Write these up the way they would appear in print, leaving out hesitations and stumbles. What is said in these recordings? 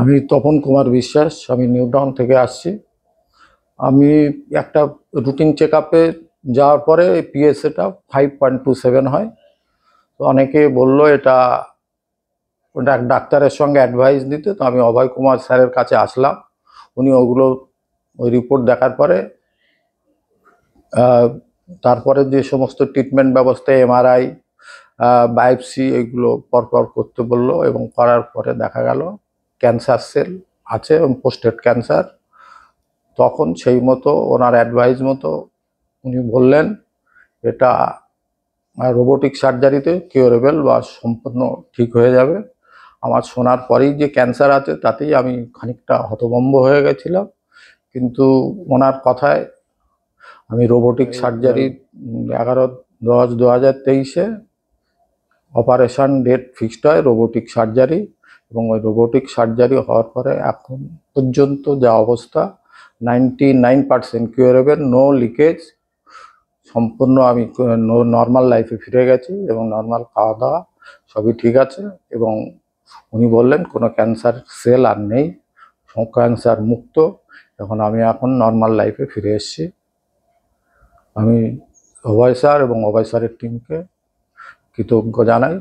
আমি তপন কুমার বিশ্বাস, আমি new town থেকে আসছি। আমি একটা রুটিন চেক আপে যাওয়ার পরে পিএসএটা 5.27 হয়। তো অনেকে বললো এটা ওটা এক ডাক্তারের সঙ্গে অ্যাডভাইস দিতে, তো আমি অভয় কুমার স্যারের কাছে আসলাম। উনি ওই রিপোর্ট দেখার পরে তারপরে যে সমস্ত ট্রিটমেন্ট ব্যবস্থা, এমআরআই, বায়োপসি, এগুলো পরপর করতে বললো এবং করার পরে দেখা গেল ক্যান্সার সেল আছে এবং পোস্টেড ক্যান্সার। তখন সেই মতো ওনার অ্যাডভাইস মতো উনি বললেন এটা রোবোটিক সার্জারিতে কিউরেবল বা সম্পূর্ণ ঠিক হয়ে যাবে। আমার শোনার পরেই যে ক্যান্সার আছে তাতেই আমি খানিকটা হতভম্ব হয়ে গেছিলাম, কিন্তু ওনার কথায় আমি robotic surgery 11/10/2023 operation date fixed হয় রোবোটিক সার্জারি, এবং ওই রোবোটিক সার্জারি হওয়ার পরে এখন পর্যন্ত যা অবস্থা 99% কিউরেবল, নো লিকেজ, সম্পূর্ণ আমি নর্মাল লাইফে ফিরে গেছি এবং নর্মাল খাওয়া দাওয়া সবই ঠিক আছে। এবং উনি বললেন কোনো ক্যান্সার সেল আর নেই, ক্যান্সার মুক্ত। আমি এখন নর্মাল লাইফে ফিরে এসেছি। আমি অভয় স্যার এবং অভয় স্যারের টিমকে কৃতজ্ঞ জানাই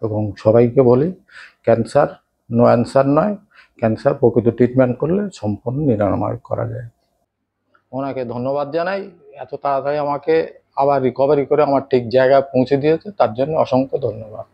এবং সবাইকে বলি ক্যান্সার নো অ্যান্সার নয়, ক্যান্সার প্রকৃত ট্রিটমেন্ট করলে সম্পূর্ণ নিরাময় করা যায়। ওনাকে ধন্যবাদ জানাই, এত তাড়াতাড়ি আমাকে আবার রিকভারি করে আমার ঠিক জায়গায় পৌঁছে দিয়েছে, তার জন্য অসংখ্য ধন্যবাদ।